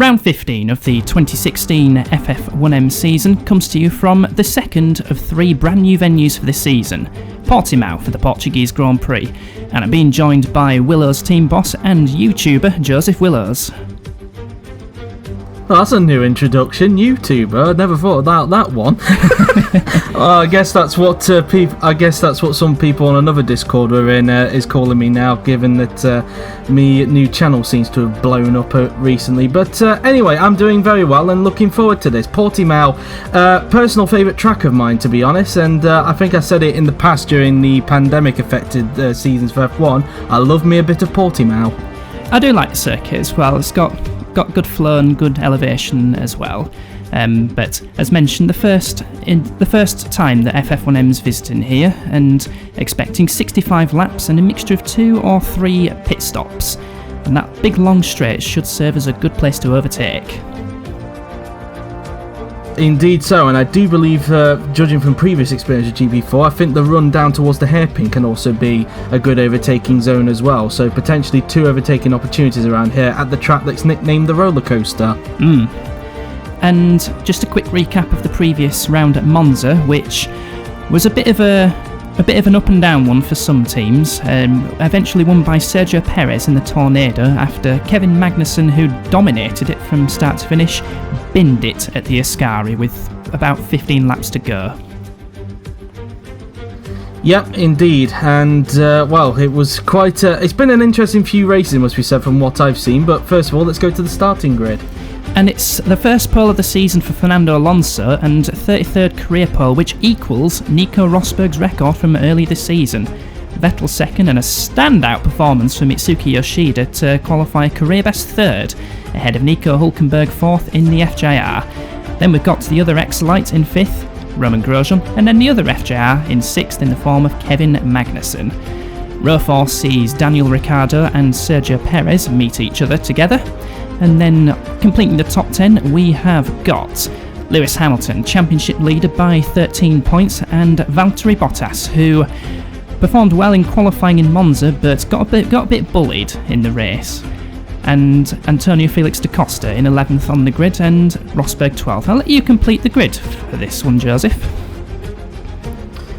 Round 15 of the 2016 FF1M season comes to you from the second of three brand new venues for this season, Portimao for the Portuguese Grand Prix, and I'm being joined by Willows team boss and YouTuber Joseph Willows. Well, that's a new introduction, YouTuber. I'd never thought about that one. I guess that's what some people on another Discord we're in is calling me now, given that my new channel seems to have blown up recently. But anyway, I'm doing very well and looking forward to this. Portimao, personal favourite track of mine, to be honest, and I think I said it in the past during the pandemic-affected seasons for F1. I love me a bit of Portimao. I do like the circuit as well. It's got good flow and good elevation as well. But as mentioned, the first time that FF1M's visiting here, and expecting 65 laps and a mixture of 2 or 3 pit stops. And that big long straight should serve as a good place to overtake. Indeed so, and I do believe, judging from previous experience with GP4, I think the run down towards the hairpin can also be a good overtaking zone as well, so potentially 2 overtaking opportunities around here at the track that's nicknamed the roller coaster. And just a quick recap of the previous round at Monza, which was a bit of an up and down one for some teams, eventually won by Sergio Perez in the Tornado after Kevin Magnussen, who dominated it from start to finish, binned it at the Ascari with about 15 laps to go. Yep, indeed, and well, it was it's been an interesting few races, must be said, from what I've seen, but first of all, let's go to the starting grid. And it's the first pole of the season for Fernando Alonso and 33rd career pole, which equals Nico Rosberg's record from early this season. Vettel second, and a standout performance from Mitsuki Yoshida to qualify a career best 3rd, ahead of Nico Hülkenberg 4th in the FJR. Then we've got the other ex-light in 5th, Roman Grosjean, and then the other FJR in 6th in the form of Kevin Magnussen. Row 4 sees Daniel Ricciardo and Sergio Perez meet each other together. And then completing the top 10, we have got Lewis Hamilton, championship leader by 13 points, and Valtteri Bottas, who performed well in qualifying in Monza, but got a bit bullied in the race. And Antonio Felix da Costa in 11th on the grid, and Rosberg 12th. I'll let you complete the grid for this one, Joseph.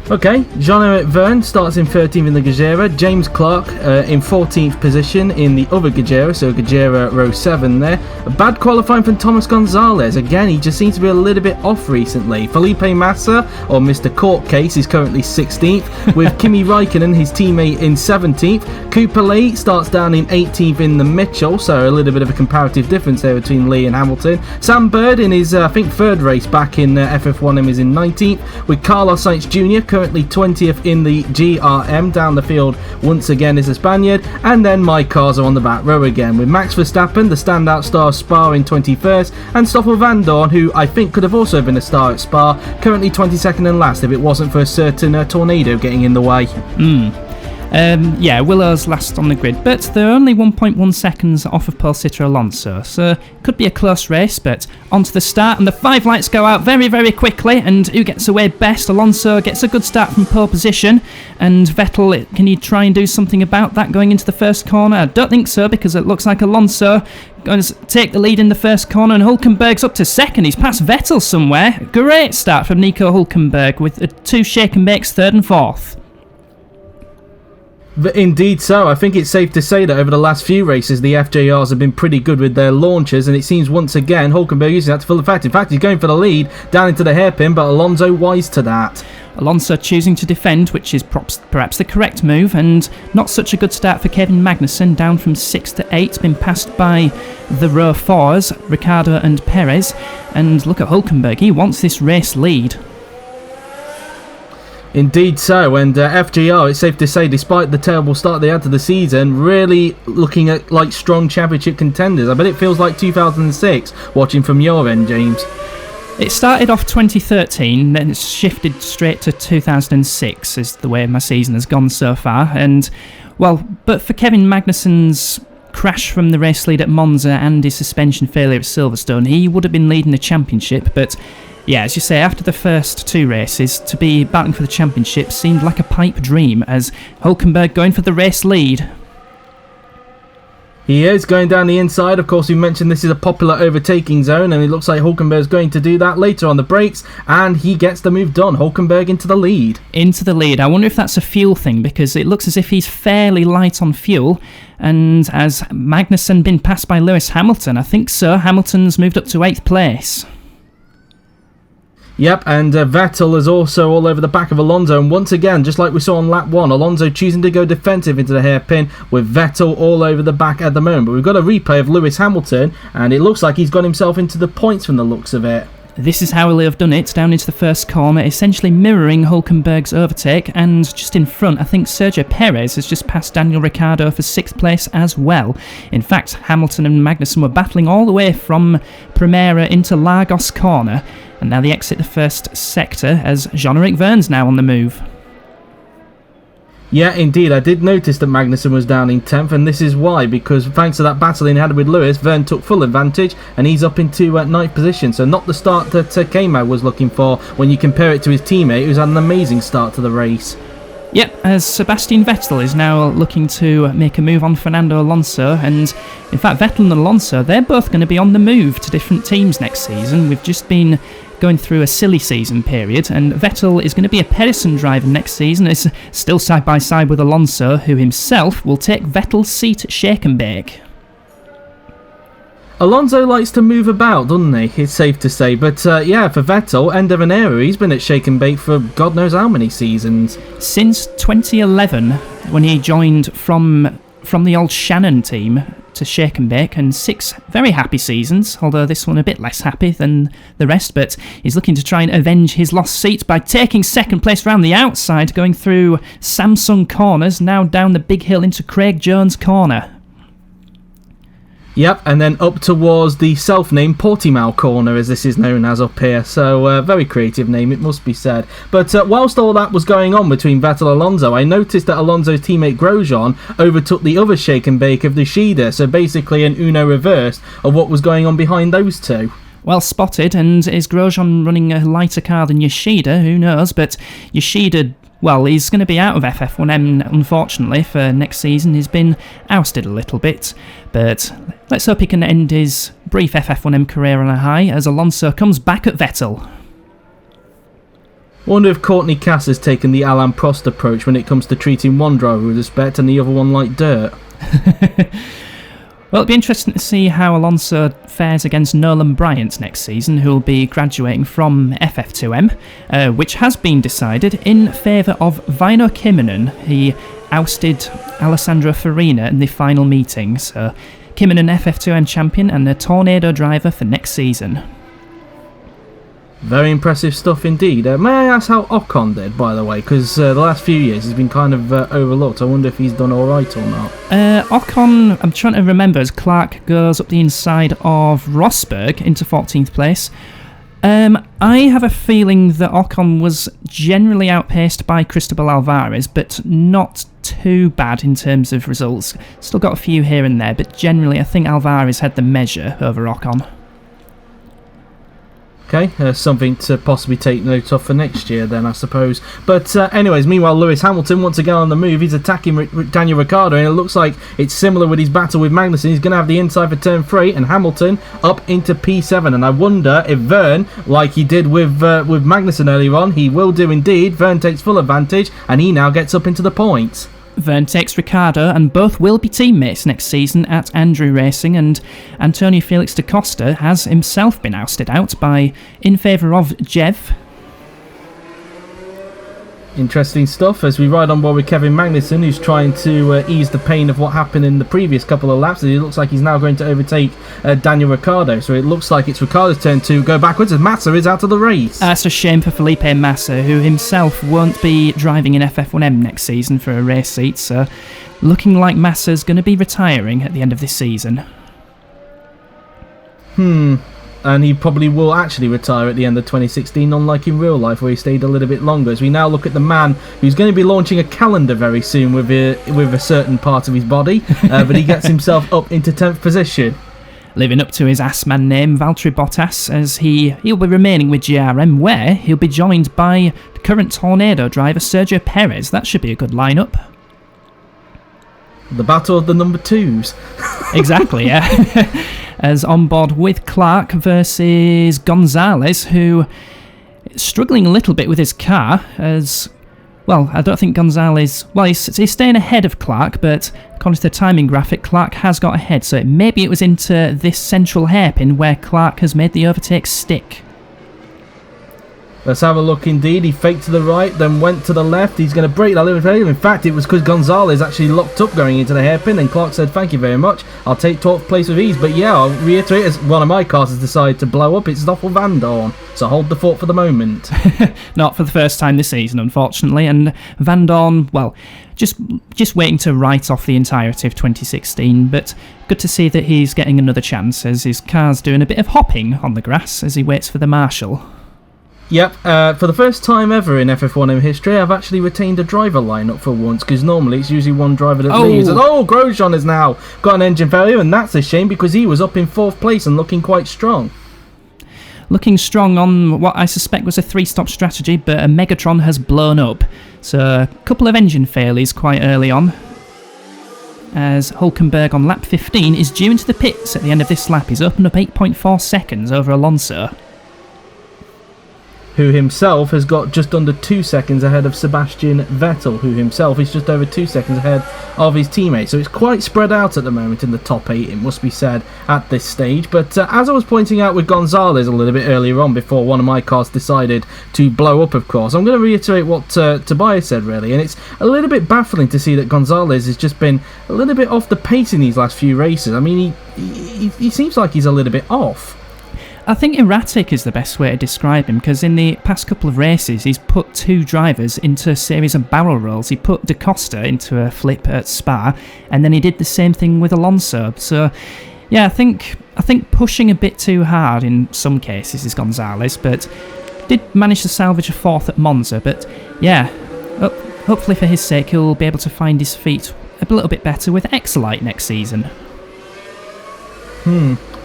Okay, Jean-Eric Vergne starts in 13th in the Gajera, James Clark in 14th position in the other Gajera, so Gajera row 7 there. A bad qualifying from Thomas Gonzalez, again he just seems to be a little bit off recently. Felipe Massa, or Mr. Court Case, is currently 16th, with Kimi Raikkonen, his teammate, in 17th. Cooper Lee starts down in 18th in the Mitchell, so a little bit of a comparative difference there between Lee and Hamilton. Sam Bird in his, I think, 3rd race back in FF1M is in 19th, with Carlos Sainz Jr. currently 20th in the GRM. Down the field once again is the Spaniard, and then my cars are on the back row again, with Max Verstappen, the standout star of Spa, in 21st, and Stoffel Vandoorne, who I think could have also been a star at Spa, currently 22nd and last if it wasn't for a certain tornado getting in the way. Willows last on the grid, but they're only 1.1 seconds off of pole sitter Alonso, so could be a close race, but on to the start, and the 5 lights go out very, very quickly, and who gets away best? Alonso gets a good start from pole position, and Vettel, can he try and do something about that going into the first corner? I don't think so, because it looks like Alonso going to take the lead in the first corner, and Hülkenberg's up to second. He's past Vettel somewhere. Great start from Nico Hülkenberg with 2 shake and bakes, 3rd and 4th. Indeed so. I think it's safe to say that over the last few races the FJRs have been pretty good with their launches, and it seems once again Hülkenberg using that to full effect. In fact, he's going for the lead down into the hairpin, but Alonso wise to that. Alonso choosing to defend, which is perhaps the correct move, and not such a good start for Kevin Magnussen, down from 6th to 8th, been passed by the row 4s, Ricciardo and Perez, and look at Hülkenberg, he wants this race lead. Indeed so, and FGR, it's safe to say, despite the terrible start they had to the season, really looking at like strong championship contenders. I bet it feels like 2006, watching from your end, James. It started off 2013, then it's shifted straight to 2006, is the way my season has gone so far. And, well, but for Kevin Magnussen's crash from the race lead at Monza and his suspension failure at Silverstone, he would have been leading the championship, but yeah, as you say, after the first 2 races, to be battling for the championship seemed like a pipe dream, as Hülkenberg going for the race lead. He is going down the inside. Of course, we mentioned this is a popular overtaking zone, and it looks like Hulkenberg's going to do that later on the brakes, and he gets the move done. Hulkenberg into the lead. Into the lead. I wonder if that's a fuel thing, because it looks as if he's fairly light on fuel. And has Magnussen been passed by Lewis Hamilton? I think so. Hamilton's moved up to 8th place. Yep, and Vettel is also all over the back of Alonso, and once again, just like we saw on lap 1, Alonso choosing to go defensive into the hairpin with Vettel all over the back at the moment. But we've got a replay of Lewis Hamilton, and it looks like he's got himself into the points from the looks of it. This is how he'll have done it, down into the first corner, essentially mirroring Hulkenberg's overtake, and just in front, I think Sergio Perez has just passed Daniel Ricciardo for 6th place as well. In fact, Hamilton and Magnussen were battling all the way from Primera into Lagos corner, and now they exit the first sector as Jean-Eric Vergne's now on the move. Yeah, indeed. I did notice that Magnussen was down in 10th, and this is why, because thanks to that battle he had with Lewis, Vergne took full advantage, and he's up into 9th position. So not the start that K-Mag was looking for when you compare it to his teammate, who's had an amazing start to the race. Yep, as Sebastian Vettel is now looking to make a move on Fernando Alonso, and in fact Vettel and Alonso, they're both going to be on the move to different teams next season. We've just been going through a silly season period, and Vettel is going to be a Pedersen driver next season. It's still side by side with Alonso, who himself will take Vettel's seat at Shake and Bake. Alonso likes to move about, doesn't he? It's safe to say. But yeah, for Vettel, end of an era. He's been at Shake and Bake for God knows how many seasons. Since 2011, when he joined from the old Shannon team to Shake and Bake, and 6 very happy seasons, although this one a bit less happy than the rest, but he's looking to try and avenge his lost seat by taking 2nd place round the outside, going through Samsung corners, now down the big hill into Craig Jones corner. Yep, and then up towards the self-named Portimao corner, as this is known as up here. So, very creative name, it must be said. But whilst all that was going on between Vettel and Alonso, I noticed that Alonso's teammate Grosjean overtook the other Shake and Bake of the Shida. So basically an Uno reverse of what was going on behind those two. Well spotted, and is Grosjean running a lighter car than Yoshida? Who knows, but Yoshida, well, he's going to be out of FF1M, unfortunately, for next season. He's been ousted a little bit, but let's hope he can end his brief FF1M career on a high as Alonso comes back at Vettel. I wonder if Courtney Cass has taken the Alain Prost approach when it comes to treating one driver with respect and the other one like dirt. Well, it'll be interesting to see how Alonso fares against Nolan Bryant next season, who will be graduating from FF2M, which has been decided in favour of Väinö Kimmonen. He ousted Alessandro Farina in the final meeting, so Kimmonen FF2M champion and a Tornado driver for next season. Very impressive stuff indeed. May I ask how Ocon did, by the way? Because the last few years he's been kind of overlooked. I wonder if he's done alright or not. Ocon, I'm trying to remember, as Clark goes up the inside of Rosberg into 14th place. I have a feeling that Ocon was generally outpaced by Cristobal Alvarez, but not too bad in terms of results. Still got a few here and there, but generally I think Alvarez had the measure over Ocon. Okay, something to possibly take note of for next year then, I suppose. But anyways, meanwhile, Lewis Hamilton, once again on the move, he's attacking Daniel Ricciardo, and it looks like it's similar with his battle with Magnussen. He's going to have the inside for turn 3, and Hamilton up into P7. And I wonder if Vergne, like he did with Magnussen earlier on, he will do indeed. Vergne takes full advantage, and he now gets up into the points. Vergne takes Ricciardo, and both will be teammates next season at Andrew Racing, and Antonio Felix da Costa has himself been ousted out in favour of Jev. Interesting stuff as we ride on board with Kevin Magnussen, who's trying to ease the pain of what happened in the previous couple of laps. It looks like he's now going to overtake Daniel Ricciardo, so it looks like it's Ricciardo's turn to go backwards as Massa is out of the race. That's a shame for Felipe Massa, who himself won't be driving in FF1M next season for a race seat, so looking like Massa's going to be retiring at the end of this season. And he probably will actually retire at the end of 2016, unlike in real life where he stayed a little bit longer. As we now look at the man who's going to be launching a calendar very soon with a certain part of his body, but he gets himself up into 10th position. Living up to his ass-man name, Valtteri Bottas, as he'll be remaining with GRM, where he'll be joined by current Tornado driver Sergio Perez. That should be a good lineup. The battle of the number twos. Exactly, yeah. As on board with Clark versus Gonzalez, who is struggling a little bit with his car, as... Well, I don't think Gonzalez... Well, he's staying ahead of Clark, but according to the timing graphic, Clark has got ahead, so maybe it was into this central hairpin where Clark has made the overtake stick. Let's have a look indeed. He faked to the right, then went to the left. He's going to break that limit failure. In fact, it was because Gonzalez actually locked up going into the hairpin, and Clark said, thank you very much. I'll take 12th place with ease. But yeah, I'll reiterate, as one of my cars has decided to blow up, it's Stoffel Van Dorn. So hold the fort for the moment. Not for the first time this season, unfortunately. And Van Dorn, well, just waiting to write off the entirety of 2016. But good to see that he's getting another chance, as his car's doing a bit of hopping on the grass as he waits for the marshal. Yep, for the first time ever in FF1M history, I've actually retained a driver lineup for once, because normally it's usually one driver that leaves. And, Grosjean has now got an engine failure, and that's a shame because he was up in 4th place and looking quite strong. Looking strong on what I suspect was a 3-stop strategy, but a Megatron has blown up. So a couple of engine failures quite early on, as Hulkenberg on lap 15 is due into the pits at the end of this lap. He's opened up 8.4 seconds over Alonso, who himself has got just under 2 seconds ahead of Sebastian Vettel, who himself is just over 2 seconds ahead of his teammate. So it's quite spread out at the moment in the top 8, it must be said, at this stage. But as I was pointing out with Gonzalez a little bit earlier on, before one of my cars decided to blow up, of course, I'm going to reiterate what Tobias said, really. And it's a little bit baffling to see that Gonzalez has just been a little bit off the pace in these last few races. I mean, he seems like he's a little bit off. I think erratic is the best way to describe him, because in the past couple of races he's put 2 drivers into a series of barrel rolls. He put Da Costa into a flip at Spa, and then he did the same thing with Alonso. So yeah, I think pushing a bit too hard in some cases is Gonzalez, but did manage to salvage a 4th at Monza. But yeah, hopefully for his sake he'll be able to find his feet a little bit better with Exolite next season.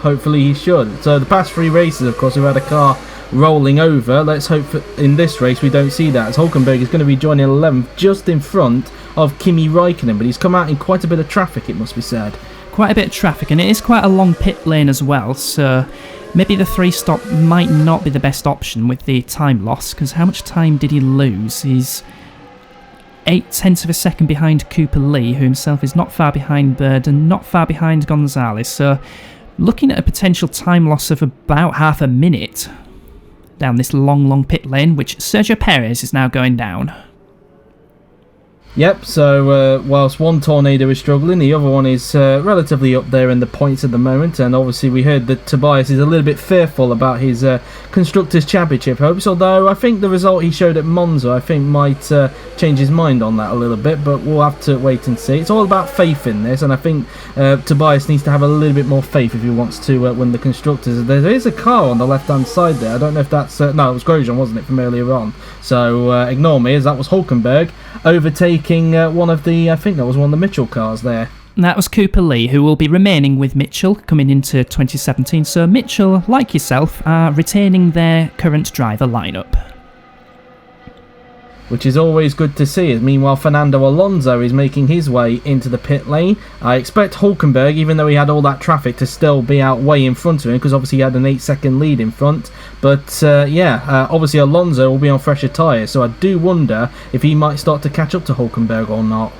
Hopefully he should. So the past 3 races, of course, we've had a car rolling over. Let's hope in this race we don't see that, as Hulkenberg is going to be joining 11th, just in front of Kimi Räikkönen. But he's come out in quite a bit of traffic, it must be said. Quite a bit of traffic, and it is quite a long pit lane as well, so maybe the 3-stop might not be the best option with the time loss, because how much time did he lose? He's 0.8 of a second behind Cooper Lee, who himself is not far behind Bird and not far behind Gonzalez, so looking at a potential time loss of about half a minute down this long pit lane, which Sergio Perez is now going down. Yep, so whilst one Tornado is struggling, the other one is relatively up there in the points at the moment, and obviously we heard that Tobias is a little bit fearful about his Constructors' Championship hopes, although I think the result he showed at Monza might change his mind on that a little bit, but we'll have to wait and see. It's all about faith in this, and I think Tobias needs to have a little bit more faith if he wants to win the Constructors. There is a car on the left-hand side there. I don't know if that's... no, it was Grosjean, wasn't it, from earlier on? So ignore me, as that was Hulkenberg overtaking one of the... I think that was one of the Mitchell cars there. That was Cooper Lee, who will be remaining with Mitchell coming into 2017. So Mitchell, like yourself, are retaining their current driver lineup, which is always good to see. Meanwhile, Fernando Alonso is making his way into the pit lane. I expect Hulkenberg, even though he had all that traffic, to still be out way in front of him, because obviously he had an 8-second lead in front. But obviously Alonso will be on fresher tyres, so I do wonder if he might start to catch up to Hulkenberg or not.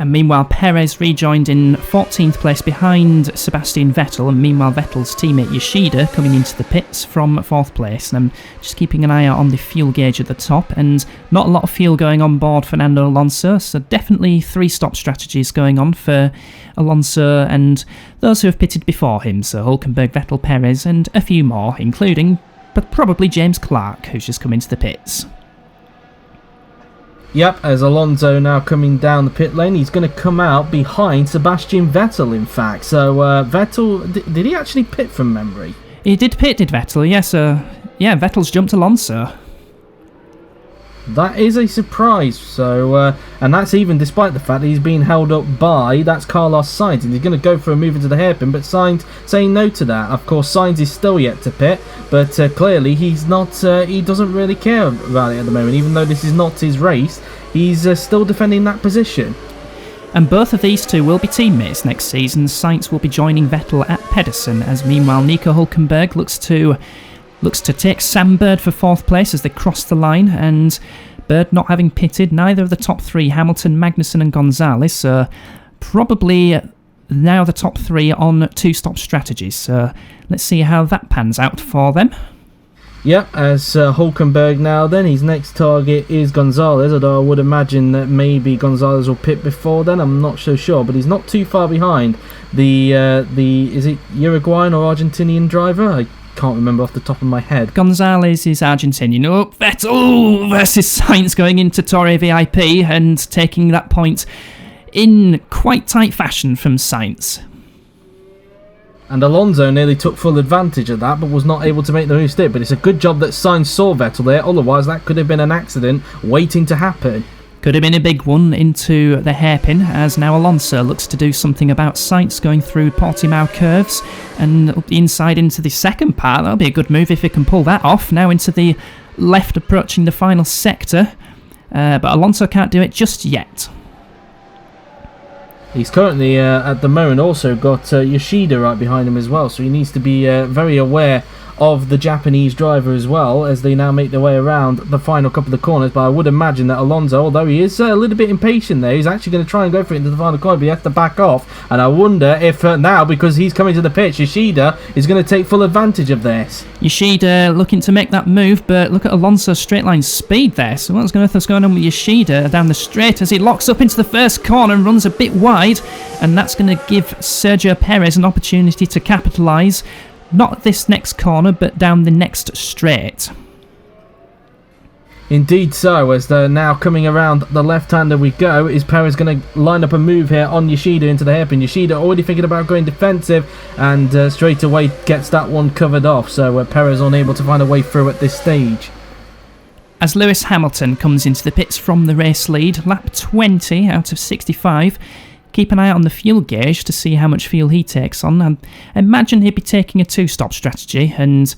And meanwhile, Perez rejoined in 14th place behind Sebastian Vettel, and meanwhile Vettel's teammate Yoshida coming into the pits from 4th place. And I'm just keeping an eye out on the fuel gauge at the top, and not a lot of fuel going on board Fernando Alonso, so definitely 3-stop strategies going on for Alonso and those who have pitted before him, so Hulkenberg, Vettel, Perez, and a few more, including, but probably James Clark, who's just come into the pits. Yep, as Alonso now coming down the pit lane, he's going to come out behind Sebastian Vettel, in fact. So Vettel, did he actually pit from memory? He did pit, did Vettel, yes. Vettel's jumped Alonso. That is a surprise. So, and that's even despite the fact that he's being held up by, that's Carlos Sainz, and he's going to go for a move into the hairpin, but Sainz saying no to that. Of course, Sainz is still yet to pit, but clearly he's not. He doesn't really care about it at the moment, even though this is not his race. He's still defending that position. And both of these two will be teammates next season. Sainz will be joining Vettel at Pedersen, as meanwhile Nico Hülkenberg looks to take Sam Bird for 4th place as they cross the line, and Bird not having pitted neither of the top 3, Hamilton, Magnussen and Gonzalez, so probably now the top 3 on 2-stop strategies. So let's see how that pans out for them. Yep, as Hülkenberg now then, his next target is Gonzalez, although I would imagine that maybe Gonzalez will pit before then, I'm not so sure, but he's not too far behind the is it Uruguayan or Argentinian driver? I can't remember off the top of my head. Gonzalez is Argentinian. Oh, Vettel versus Sainz going into Torre VIP and taking that point in quite tight fashion from Sainz. And Alonso nearly took full advantage of that, but was not able to make the move stick. But it's a good job that Sainz saw Vettel there, otherwise that could have been an accident waiting to happen. Could have been a big one into the hairpin, as now Alonso looks to do something about Sainz going through Portimao curves and up the inside into the second part. That'll be a good move if he can pull that off. Now into the left, approaching the final sector, but Alonso can't do it just yet. He's currently, at the moment, also got Yoshida right behind him as well, so he needs to be very aware of the Japanese driver as well, as they now make their way around the final couple of corners. But I would imagine that Alonso, although he is a little bit impatient there, he's actually going to try and go for it into the final corner, but he has to back off. And I wonder if now, because he's coming to the pitch, Yoshida is going to take full advantage of this. Yoshida looking to make that move, but look at Alonso's straight line speed there. So what's going on with Yoshida down the straight as he locks up into the first corner and runs a bit wide, and that's going to give Sergio Perez an opportunity to capitalise. Not this next corner, but down the next straight. Indeed so, as they're now coming around the left-hander we go. Is Perez going to line up a move here on Yoshida into the hairpin? Yoshida already thinking about going defensive, and straight away gets that one covered off. So Perez unable to find a way through at this stage. As Lewis Hamilton comes into the pits from the race lead, lap 20 out of 65. Keep an eye out on the fuel gauge to see how much fuel he takes on. I imagine he'd be taking a 2-stop strategy, and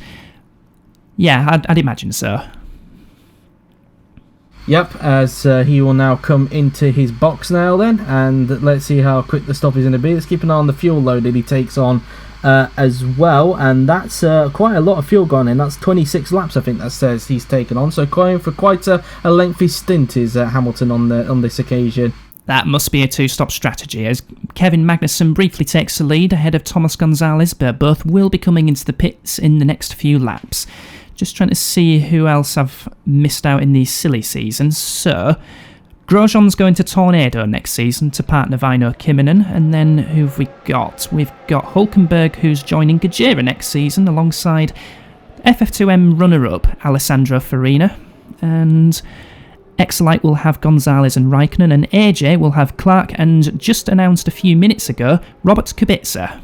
yeah, I'd imagine so. Yep, as he will now come into his box now then, and let's see how quick the stop is going to be. Let's keep an eye on the fuel load that he takes on as well, and that's quite a lot of fuel gone in. That's 26 laps, I think that says he's taken on, so going for quite a lengthy stint is Hamilton on this occasion. That must be a 2-stop strategy, as Kevin Magnussen briefly takes the lead ahead of Thomas Gonzalez, but both will be coming into the pits in the next few laps. Just trying to see who else I've missed out in these silly seasons. So, Grosjean's going to Tornado next season to partner Väinö Kimminen, and then who've we got? We've got Hülkenberg, who's joining Gajera next season alongside FF1M runner-up Alessandro Farina, and Exolite will have Gonzalez and Raikkonen, and AJ will have Clark, and just announced a few minutes ago, Robert Kubica.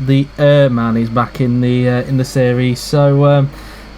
The Airman is back in the series, so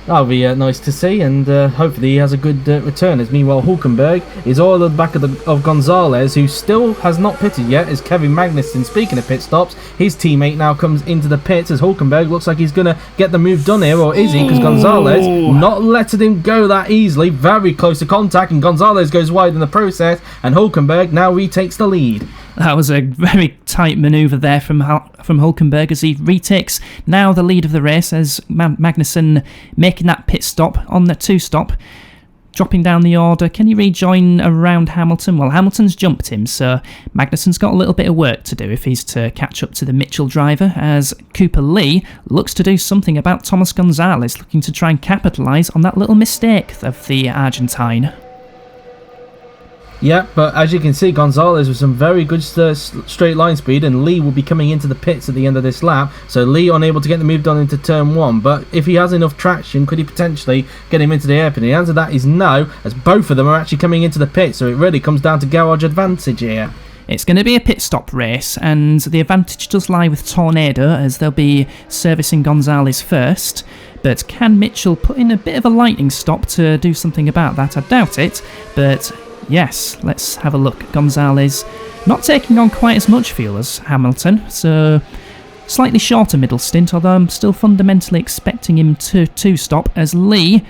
that'll be nice to see, and hopefully he has a good return. As meanwhile Hülkenberg is all at the back of Gonzalez, who still has not pitted yet, as Kevin Magnussen, speaking of pit stops, his teammate now comes into the pits, as Hülkenberg looks like he's going to get the move done here, or is he? Because Gonzalez not letting him go that easily, very close to contact, and Gonzalez goes wide in the process, and Hülkenberg now retakes the lead. That was a very tight manoeuvre there from Hülkenberg as he retakes now the lead of the race, as Magnussen making that pit stop on the 2-stop, dropping down the order. Can he rejoin around Hamilton? Well, Hamilton's jumped him, so Magnussen's got a little bit of work to do if he's to catch up to the Mitchell driver, as Cooper Lee looks to do something about Thomas Gonzalez, looking to try and capitalise on that little mistake of the Argentine. Yeah, but as you can see, Gonzalez with some very good straight line speed, and Lee will be coming into the pits at the end of this lap, so Lee unable to get the move done into turn 1, but if he has enough traction, could he potentially get him into the hairpin? The answer to that is no, as both of them are actually coming into the pit, so it really comes down to garage advantage here. It's going to be a pit stop race, and the advantage does lie with Tornado, as they'll be servicing Gonzalez first. But can Mitchell put in a bit of a lightning stop to do something about that? I doubt it, but yes, let's have a look. Gonzalez not taking on quite as much fuel as Hamilton, so slightly shorter middle stint, although I'm still fundamentally expecting him to stop, as Lee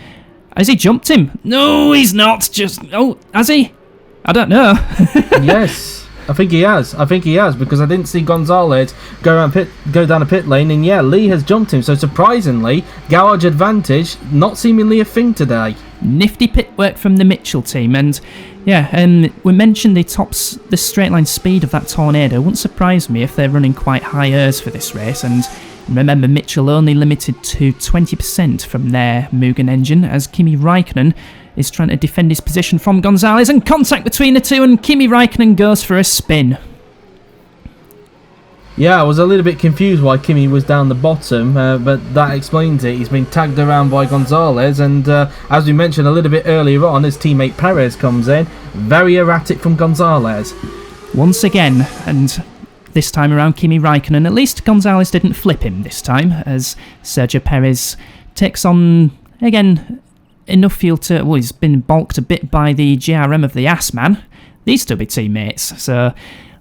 Has he jumped him? No, he's not. Oh, has he? I don't know. Yes, I think he has. Because I didn't see Gonzalez go down a pit lane, and yeah, Lee has jumped him. So surprisingly, garage advantage, not seemingly a thing today. Nifty pit work from the Mitchell team, and yeah, we mentioned the straight line speed of that Tornado. Wouldn't surprise me if they're running quite high airs for this race, and remember, Mitchell only limited to 20% from their Mugen engine, as Kimi Räikkönen is trying to defend his position from Gonzalez, and contact between the two, and Kimi Räikkönen goes for a spin. Yeah, I was a little bit confused why Kimi was down the bottom, but that explains it. He's been tagged around by Gonzalez, and as we mentioned a little bit earlier on, his teammate Perez comes in, very erratic from Gonzalez. Once again, and this time around Kimi Räikkönen, at least Gonzalez didn't flip him this time, as Sergio Perez takes on, again, enough fuel to... Well, he's been balked a bit by the GRM of the Assman. These two be teammates, so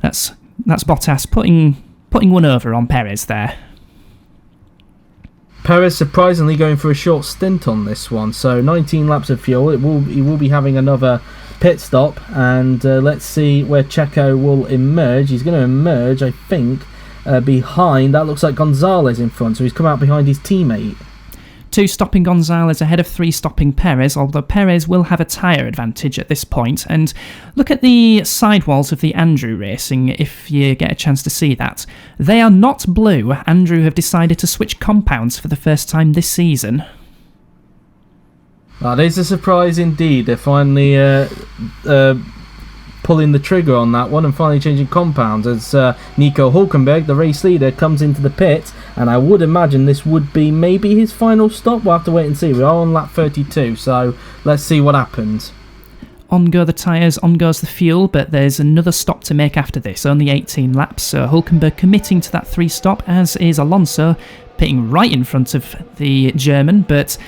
that's Bottas putting one over on Perez there. Perez surprisingly going for a short stint on this one, so 19 laps of fuel. He will be having another pit stop, and let's see where Checo will emerge. He's going to emerge, I think, behind. That looks like Gonzalez in front, so he's come out behind his teammate. 2 stopping Gonzalez ahead of 3 stopping Perez, although Perez will have a tyre advantage at this point. And look at the sidewalls of the Andrew Racing if you get a chance to see that. They are not blue. Andrew have decided to switch compounds for the first time this season. That is a surprise indeed. They're finally pulling the trigger on that one and finally changing compounds as Nico Hülkenberg, the race leader, comes into the pit, and I would imagine this would be maybe his final stop. We'll have to wait and see. We are on lap 32, so let's see what happens. On go the tyres, on goes the fuel, but there's another stop to make after this, only 18 laps, so Hülkenberg committing to that 3 stop, as is Alonso, pitting right in front of the German, but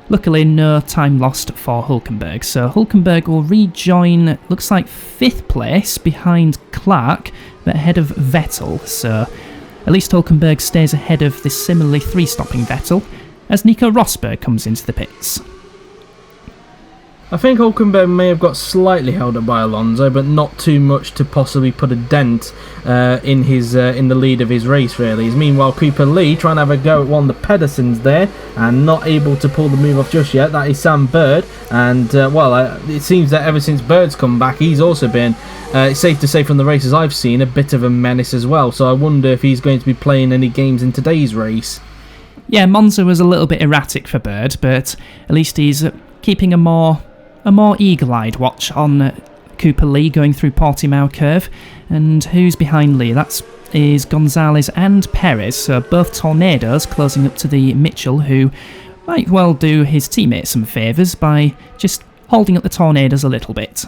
luckily no time lost for Hülkenberg. So Hülkenberg will rejoin, looks like 5th place behind Clark, but ahead of Vettel, so at least Hülkenberg stays ahead of this similarly 3-stopping Vettel, as Nico Rosberg comes into the pits. I think Hülkenberg may have got slightly held up by Alonso, but not too much to possibly put a dent in the lead of his race, really. Meanwhile, Cooper Lee trying to have a go at one of the Pedersens there, and not able to pull the move off just yet. That is Sam Bird, and it seems that ever since Bird's come back, he's also been, it's safe to say from the races I've seen, a bit of a menace as well. So I wonder if he's going to be playing any games in today's race. Yeah, Monza was a little bit erratic for Bird, but at least he's keeping a more eagle-eyed watch on Cooper Lee going through Portimao curve. And who's behind Lee? That is Gonzalez and Perez, so both Tornadoes closing up to the Mitchell, who might well do his teammates some favours by just holding up the Tornadoes a little bit.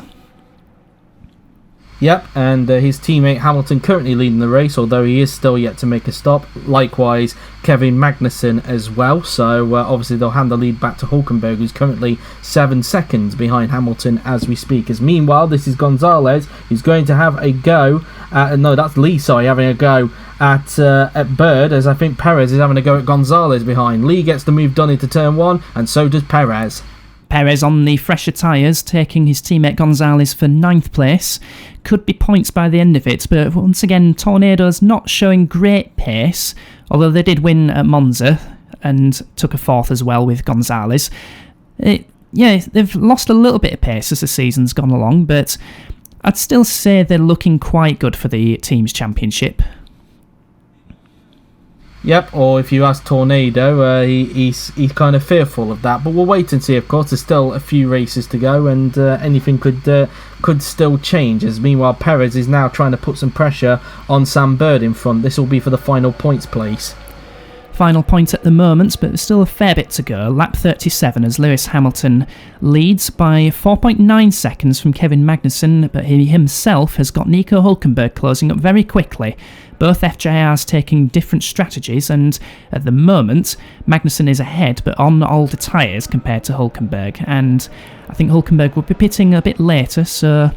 Yep, and his teammate Hamilton currently leading the race, although he is still yet to make a stop. Likewise, Kevin Magnussen as well. So obviously they'll hand the lead back to Hülkenberg, who's currently 7 seconds behind Hamilton as we speak. As meanwhile, this is Gonzalez, who's going to have a go. That's Lee, having a go at Bird, as I think Perez is having a go at Gonzalez behind. Lee gets the move done into turn 1, and so does Perez. Perez on the fresher tyres, taking his teammate Gonzalez for 9th place. Could be points by the end of it, but once again, Tornadoes not showing great pace, although they did win at Monza and took a 4th as well with Gonzalez. They've lost a little bit of pace as the season's gone along, but I'd still say they're looking quite good for the team's championship. Yep, or if you ask Tornado, he's kind of fearful of that. But we'll wait and see, of course. There's still a few races to go, and anything could still change. As meanwhile, Perez is now trying to put some pressure on Sam Bird in front. This will be for the final points place. Final point at the moment, but there's still a fair bit to go. Lap 37 as Lewis Hamilton leads by 4.9 seconds from Kevin Magnussen, but he himself has got Nico Hülkenberg closing up very quickly. Both FJRs taking different strategies, and at the moment, Magnussen is ahead, but on older tyres compared to Hülkenberg, and I think Hülkenberg will be pitting a bit later, so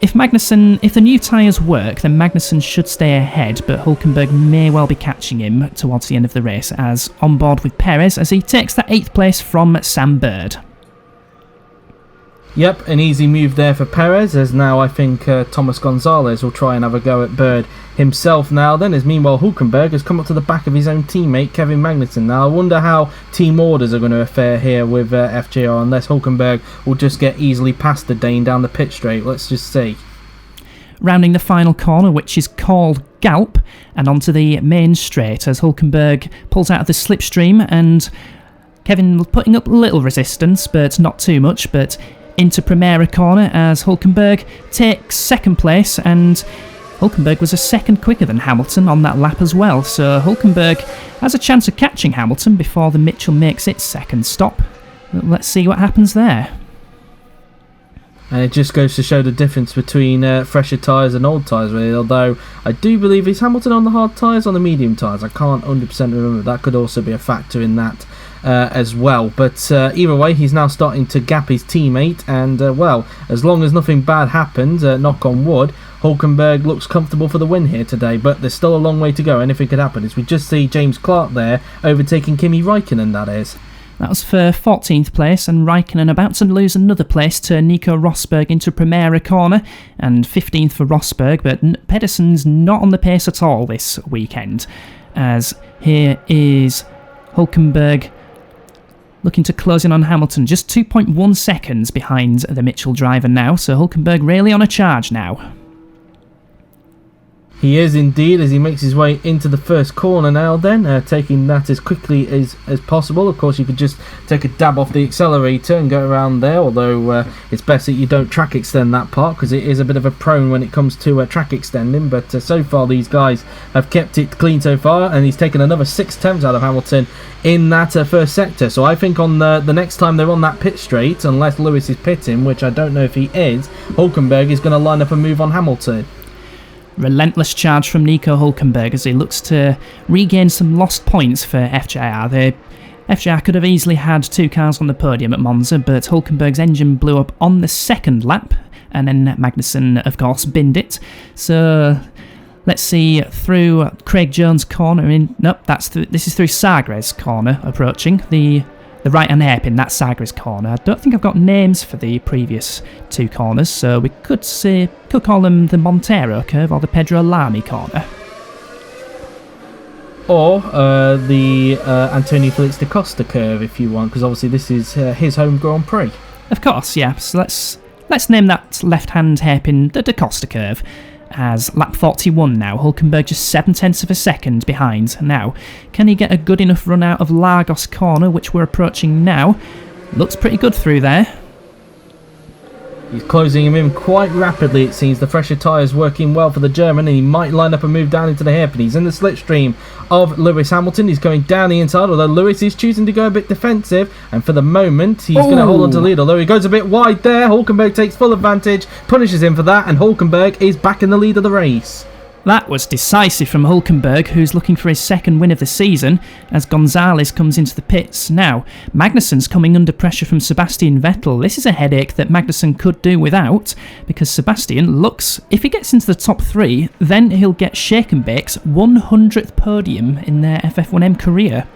if the new tyres work, then Magnussen should stay ahead, but Hülkenberg may well be catching him towards the end of the race, as on board with Perez, as he takes that 8th place from Sam Bird. Yep, an easy move there for Perez, as now I think Thomas Gonzalez will try and have a go at Bird himself now then, as meanwhile Hulkenberg has come up to the back of his own teammate Kevin Magnussen. Now I wonder how team orders are going to fare here with FJR, unless Hulkenberg will just get easily past the Dane down the pit straight. Let's just see. Rounding the final corner, which is called Galp, and onto the main straight as Hulkenberg pulls out of the slipstream, and Kevin putting up a little resistance, but not too much, but into Primera corner as Hulkenberg takes second place, and Hulkenberg was a second quicker than Hamilton on that lap as well, so Hulkenberg has a chance of catching Hamilton before the Mitchell makes its second stop. Let's see what happens there. And it just goes to show the difference between fresher tyres and old tyres, really. Although I do believe is Hamilton on the hard tyres, on the medium tyres. I can't 100% remember. That could also be a factor in that as well. But either way, he's now starting to gap his teammate. And well, as long as nothing bad happens, knock on wood, Hulkenberg looks comfortable for the win here today. But there's still a long way to go. Anything could happen. As we just see James Clark there overtaking Kimi Räikkönen, that is. That was for 14th place, and Räikkönen about to lose another place to Nico Rosberg into Primera corner, and 15th for Rosberg, but Pedersen's not on the pace at all this weekend, as here is Hulkenberg looking to close in on Hamilton, just 2.1 seconds behind the Mitchell driver now, so Hulkenberg really on a charge now. He is indeed, as he makes his way into the first corner now then, taking that as quickly as possible. Of course, you could just take a dab off the accelerator and go around there, although it's best that you don't track extend that part, because it is a bit of a prone when it comes to track extending. But so far these guys have kept it clean so far, and he's taken another 6 tenths out of Hamilton in that first sector. So I think on the next time they're on that pit straight, unless Lewis is pitting, which I don't know if he is, Hulkenberg is going to line up a move on Hamilton. Relentless charge from Nico Hulkenberg as he looks to regain some lost points for FJR. FJR could have easily had 2 cars on the podium at Monza, but Hulkenberg's engine blew up on the second lap, and then Magnussen, of course, binned it. So let's see, through Craig Jones' corner. This is through Sagres' corner approaching the right-hand hairpin. That's Sagres' corner. I don't think I've got names for the previous 2 corners, so we could call them the Montero curve or the Pedro Lamy corner. Or the Antonio Felix da Costa curve, if you want, because obviously this is his home Grand Prix. Of course, yeah. So let's name that left-hand hairpin the da Costa curve. As lap 41 now, Hulkenberg just 7 tenths of a second behind. Now, can he get a good enough run out of Lagos corner, which we're approaching now? Looks pretty good through there. He's closing him in quite rapidly, it seems. The fresher tyres working well for the German, and he might line up a move down into the hairpin. He's in the slipstream of Lewis Hamilton. He's going down the inside, although Lewis is choosing to go a bit defensive, and for the moment he's going to hold on to lead, although he goes a bit wide there. Hulkenberg takes full advantage, punishes him for that, and Hulkenberg is back in the lead of the race. That was decisive from Hulkenberg, who's looking for his second win of the season, as Gonzalez comes into the pits. Now, Magnussen's coming under pressure from Sebastian Vettel. This is a headache that Magnussen could do without, because Sebastian looks, if he gets into the top 3, then he'll get Shakenbake's 100th podium in their FF1M career.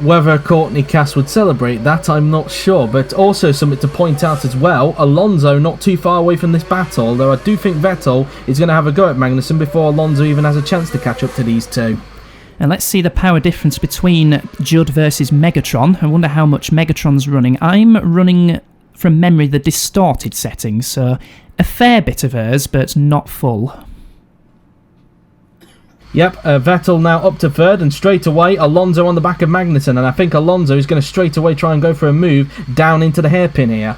Whether Courtney Cass would celebrate that, I'm not sure, but also something to point out as well, Alonso not too far away from this battle, although I do think Vettel is going to have a go at Magnussen before Alonso even has a chance to catch up to these two. And let's see the power difference between Judd versus Megatron. I wonder how much Megatron's running. I'm running, from memory, the distorted settings, so a fair bit of hers, but not full. Yep, Vettel now up to third, and straight away Alonso on the back of Magnussen, and I think Alonso is going to straight away try and go for a move down into the hairpin here.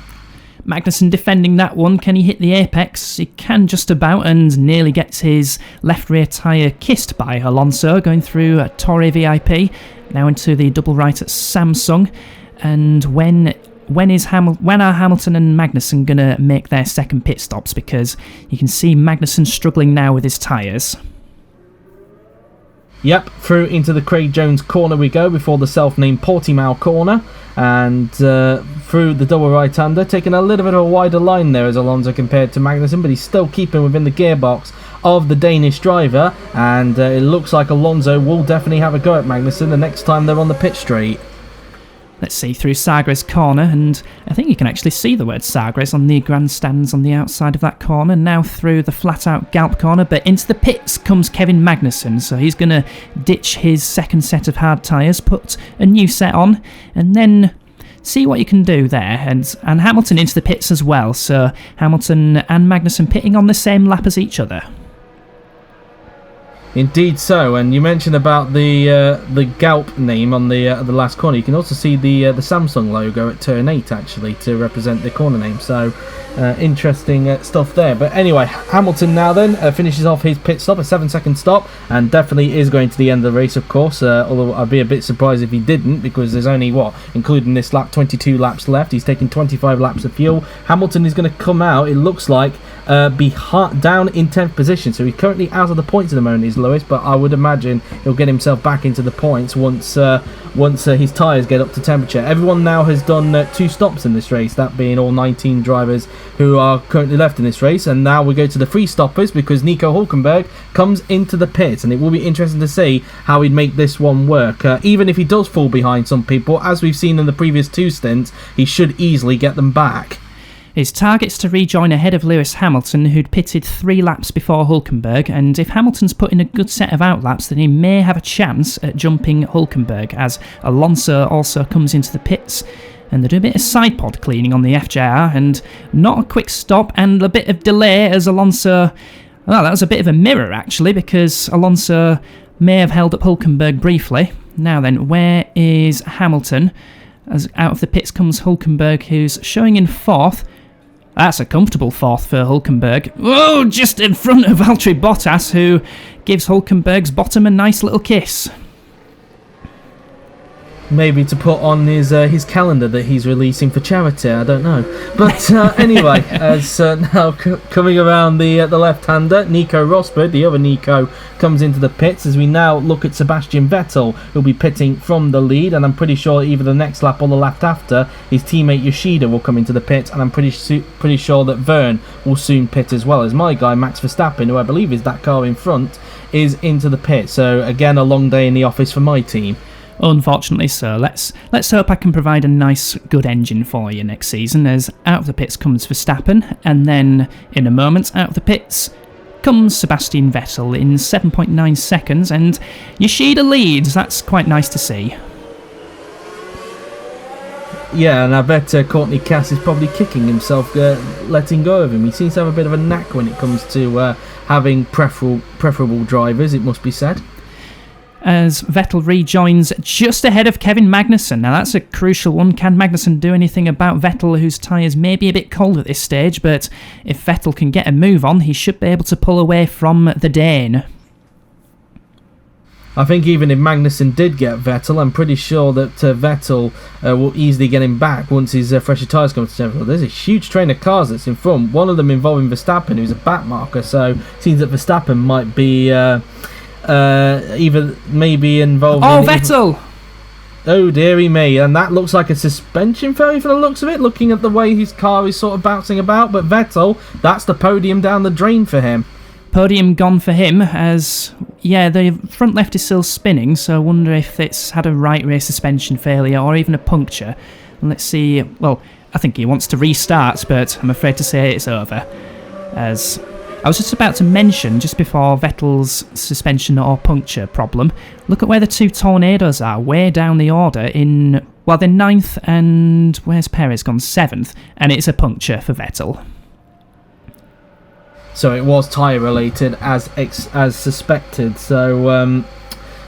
Magnussen defending that one. Can he hit the apex? He can just about, and nearly gets his left rear tyre kissed by Alonso, going through Torre VIP, now into the double right at Samsung. And when are Hamilton and Magnussen going to make their second pit stops? Because you can see Magnussen struggling now with his tyres. Yep, through into the Craig Jones corner we go before the self-named Portimao corner, and through the double right-hander, taking a little bit of a wider line there as Alonso compared to Magnussen, but he's still keeping within the gearbox of the Danish driver, and it looks like Alonso will definitely have a go at Magnussen the next time they're on the pit straight. Let's see, through Sagres corner, and I think you can actually see the word Sagres on the grandstands on the outside of that corner. Now through the flat-out Galp corner, but into the pits comes Kevin Magnussen, so he's going to ditch his second set of hard tyres, put a new set on, and then see what you can do there. And Hamilton into the pits as well, so Hamilton and Magnussen pitting on the same lap as each other. Indeed so, and you mentioned about the Galp name on the last corner. You can also see the Samsung logo at turn 8 actually to represent the corner name. So interesting stuff there. But anyway, Hamilton now then finishes off his pit stop, a 7-second stop, and definitely is going to the end of the race, of course. Although I'd be a bit surprised if he didn't, because there's only including this lap, 22 laps left. He's taking 25 laps of fuel. Hamilton is going to come out, it looks like, be down in 10th position, so he's currently out of the points at the moment, is Lewis, but I would imagine he'll get himself back into the points once his tyres get up to temperature. Everyone now has done 2 stops in this race, that being all 19 drivers who are currently left in this race, and now we go to the free stoppers because Nico Hülkenberg comes into the pits, and it will be interesting to see how he'd make this one work. Even if he does fall behind some people, as we've seen in the previous 2 stints, he should easily get them back. His target's to rejoin ahead of Lewis Hamilton, who'd pitted 3 laps before Hülkenberg, and if Hamilton's put in a good set of outlaps, then he may have a chance at jumping Hülkenberg, as Alonso also comes into the pits, and they do a bit of side pod cleaning on the FJR, and not a quick stop, and a bit of delay as Alonso... Well, that was a bit of a mirror, actually, because Alonso may have held up Hülkenberg briefly. Now then, where is Hamilton? As out of the pits comes Hülkenberg, who's showing in 4th. That's a comfortable 4th for Hülkenberg. Whoa, just in front of Valtteri Bottas, who gives Hülkenberg's bottom a nice little kiss. Maybe to put on his calendar that he's releasing for charity, I don't know. But anyway, as now coming around the left-hander, Nico Rosberg, the other Nico, comes into the pits as we now look at Sebastian Vettel, who'll be pitting from the lead, and I'm pretty sure either the next lap or the lap after, his teammate Yoshida will come into the pits, and I'm pretty sure that Verne will soon pit as well, as my guy Max Verstappen, who I believe is that car in front, is into the pit. So again, a long day in the office for my team. Unfortunately so. Let's hope I can provide a nice, good engine for you next season, as out of the pits comes Verstappen, and then in a moment out of the pits comes Sebastian Vettel in 7.9 seconds, and Yoshida leads. That's quite nice to see. Yeah, and I bet Courtney Cass is probably kicking himself letting go of him. He seems to have a bit of a knack when it comes to having preferable drivers, it must be said. As Vettel rejoins just ahead of Kevin Magnussen. Now that's a crucial one. Can Magnussen do anything about Vettel, whose tyres may be a bit cold at this stage, but if Vettel can get a move on, he should be able to pull away from the Dane. I think even if Magnussen did get Vettel, I'm pretty sure that Vettel will easily get him back once his fresher tyres come to temperature. There's a huge train of cars that's in front, one of them involving Verstappen, who's a back marker, so it seems that Verstappen might be... even maybe involved. Vettel! Oh dearie me, and that looks like a suspension failure from the looks of it, looking at the way his car is sort of bouncing about. But Vettel, that's the podium down the drain for him. Podium gone for him, as the front left is still spinning, so I wonder if it's had a right rear suspension failure or even a puncture. And let's see. Well, I think he wants to restart, but I'm afraid to say it's over, as I was just about to mention, just before Vettel's suspension or puncture problem, look at where the 2 Tornadoes are, way down the order in, they're 9th and, where's Perez gone? 7th, and it's a puncture for Vettel. So it was tyre related as suspected, so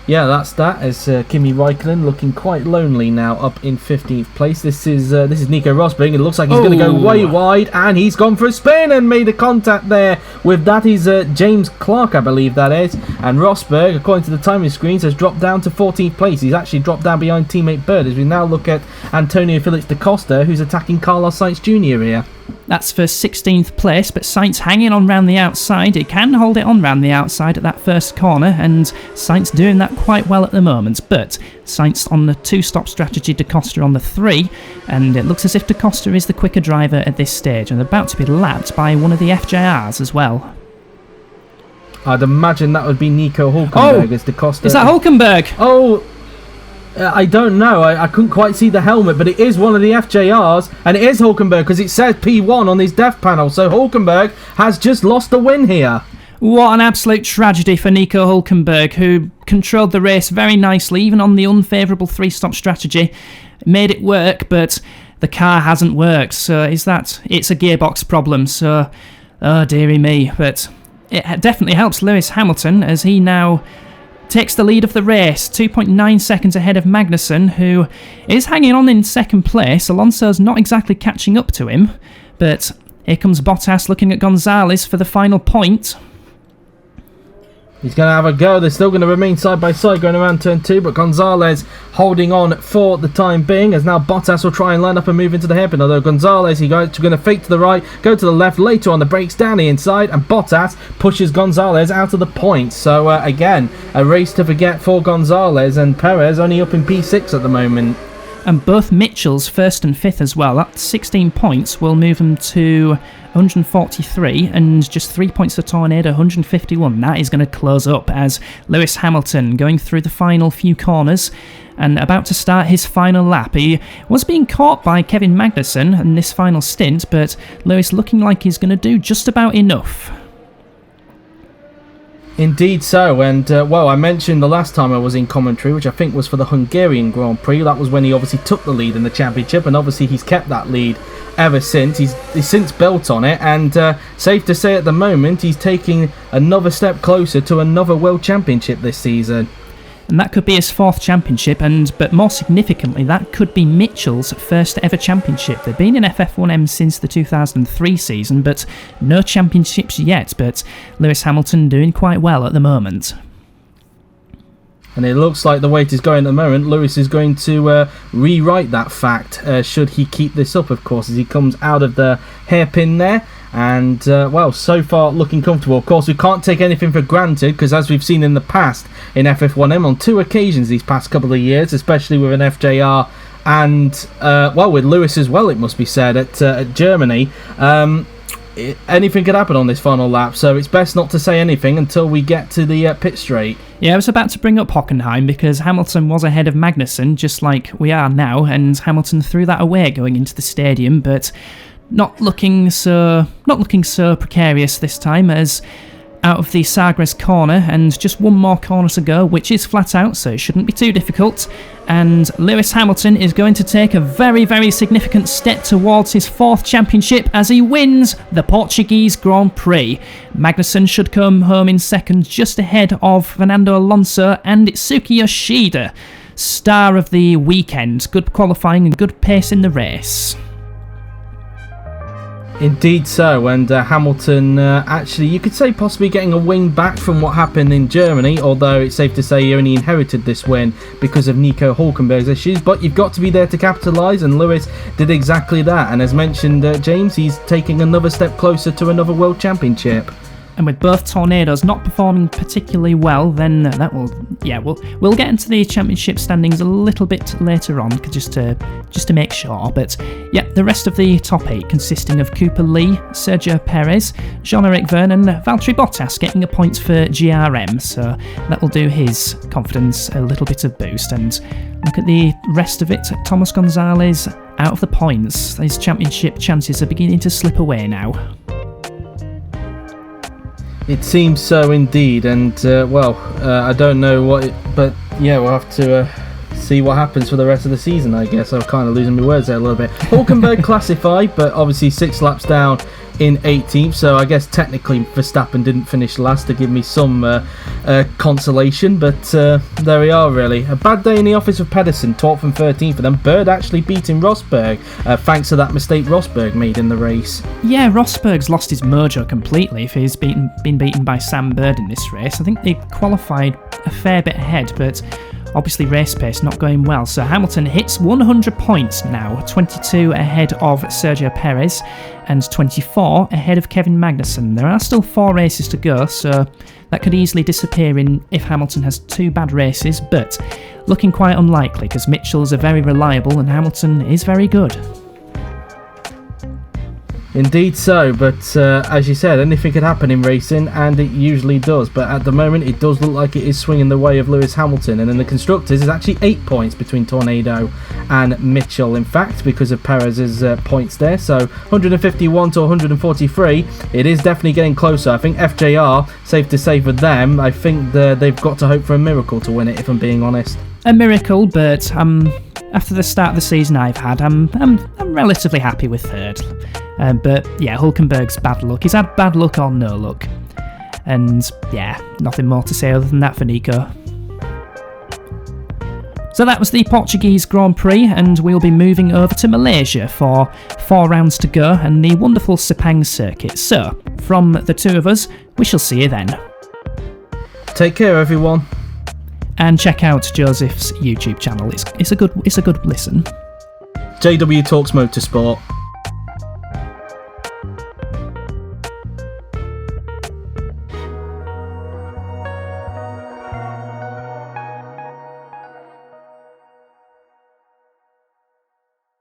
that's that, as Kimi Räikkönen looking quite lonely now up in 15th place. This is Nico Rosberg. It looks like he's going to go way wide, and he's gone for a spin and made a contact there with that is James Clark, I believe that is. And Rosberg, according to the timing screens, has dropped down to 14th place. He's actually dropped down behind teammate Bird, as we now look at Antonio Felix da Costa, who's attacking Carlos Sainz Jr. here. That's for 16th place, but Sainz hanging on round the outside. He can hold it on round the outside at that first corner, and Sainz doing that quite well at the moment. But Sainz on the 2-stop strategy, Da Costa on the 3, and it looks as if Da Costa is the quicker driver at this stage, and about to be lapped by one of the FJRs as well. I'd imagine that would be Nico Hülkenberg as Da Costa. Is that Hülkenberg? Oh, I don't know. I couldn't quite see the helmet, but it is one of the FJRs, and it is Hulkenberg because it says P1 on his death panel. So Hulkenberg has just lost the win here. What an absolute tragedy for Nico Hulkenberg, who controlled the race very nicely, even on the unfavourable three-stop strategy. Made it work, but the car hasn't worked. So it's a gearbox problem. So, oh dearie me. But it definitely helps Lewis Hamilton as he now takes the lead of the race, 2.9 seconds ahead of Magnussen, who is hanging on in second place. Alonso's not exactly catching up to him, but here comes Bottas looking at Gonzalez for the final point. He's going to have a go. They're still going to remain side by side going around turn 2, but Gonzalez holding on for the time being, as now Bottas will try and line up and move into the hairpin. Although Gonzalez, he's going to fake to the right, go to the left, later on the brakes down the inside, and Bottas pushes Gonzalez out of the point. So again, a race to forget for Gonzalez, and Perez only up in P6 at the moment. And both Mitchell's first and fifth as well. That 16 points will move them to 143, and just 3 points to Tornado, 151. That is going to close up as Lewis Hamilton going through the final few corners and about to start his final lap. He was being caught by Kevin Magnussen in this final stint, but Lewis looking like he's going to do just about enough. Indeed so, and well, I mentioned the last time I was in commentary, which I think was for the Hungarian Grand Prix. That was when he obviously took the lead in the championship, and obviously he's kept that lead ever since. He's since built on it, and safe to say at the moment he's taking another step closer to another World Championship this season. And that could be his fourth championship, but more significantly, that could be Mitchell's first ever championship. They've been in FF1M since the 2003 season, but no championships yet. But Lewis Hamilton doing quite well at the moment. And it looks like the way it is going at the moment, Lewis is going to rewrite that fact, should he keep this up, of course, as he comes out of the hairpin there. And, well, so far looking comfortable. Of course, we can't take anything for granted, because as we've seen in the past in FF1M on 2 occasions these past couple of years, especially with an FJR and, well, with Lewis as well, it must be said, at Germany, anything could happen on this final lap, so it's best not to say anything until we get to the pit straight. Yeah, I was about to bring up Hockenheim because Hamilton was ahead of Magnussen, just like we are now, and Hamilton threw that away going into the stadium, but not looking so precarious this time, as out of the Sagres corner, and just one more corner to go, which is flat out, so it shouldn't be too difficult. And Lewis Hamilton is going to take a very, very significant step towards his fourth championship as he wins the Portuguese Grand Prix. Magnussen should come home in second, just ahead of Fernando Alonso and Itsuki Yoshida. Star of the weekend, good qualifying and good pace in the race. Indeed so, and Hamilton actually, you could say possibly getting a win back from what happened in Germany, although it's safe to say he only inherited this win because of Nico Hulkenberg's issues, but you've got to be there to capitalise, and Lewis did exactly that, and as mentioned, James, he's taking another step closer to another World Championship. And with both Tornadoes not performing particularly well, then that will, yeah, we'll get into the championship standings a little bit later on, just to make sure. But yeah, the rest of the top 8 consisting of Cooper Lee, Sergio Perez, Jean-Eric Verne, and Valtteri Bottas getting a point for GRM, so that will do his confidence a little bit of boost. And look at the rest of it. Thomas Gonzalez out of the points. His championship chances are beginning to slip away now. It seems so indeed, and well, I don't know what, but yeah, we'll have to see what happens for the rest of the season, I guess. I'm kind of losing my words there a little bit. Hulkenberg classified, but obviously 6 laps down in 18th, so I guess technically Verstappen didn't finish last to give me some consolation, but there we are really. A bad day in the office of Pedersen, 12th and 13th, and then Bird actually beating Rosberg, thanks to that mistake Rosberg made in the race. Yeah, Rosberg's lost his mojo completely if he's been beaten by Sam Bird in this race. I think they qualified a fair bit ahead, but obviously race pace not going well, so Hamilton hits 100 points now, 22 ahead of Sergio Perez and 24 ahead of Kevin Magnussen. There are still 4 races to go, so that could easily disappear if Hamilton has 2 bad races, but looking quite unlikely because Mitchell's are very reliable and Hamilton is very good. Indeed so, but as you said, anything could happen in racing, and it usually does. But at the moment, it does look like it is swinging the way of Lewis Hamilton. And in the Constructors, it's actually 8 points between Tornado and Mitchell, in fact, because of Perez's points there. So 151 to 143, it is definitely getting closer. I think FJR, safe to say for them, I think they've got to hope for a miracle to win it, if I'm being honest. A miracle, but after the start of the season I've had, I'm relatively happy with third. But yeah, Hulkenberg's bad luck. He's had bad luck or no luck. And yeah, nothing more to say other than that for Nico. So that was the Portuguese Grand Prix, and we'll be moving over to Malaysia for 4 rounds to go and the wonderful Sepang circuit. So, from the two of us, we shall see you then. Take care, everyone. And check out Joseph's YouTube channel. It's a good listen. JW Talks Motorsport.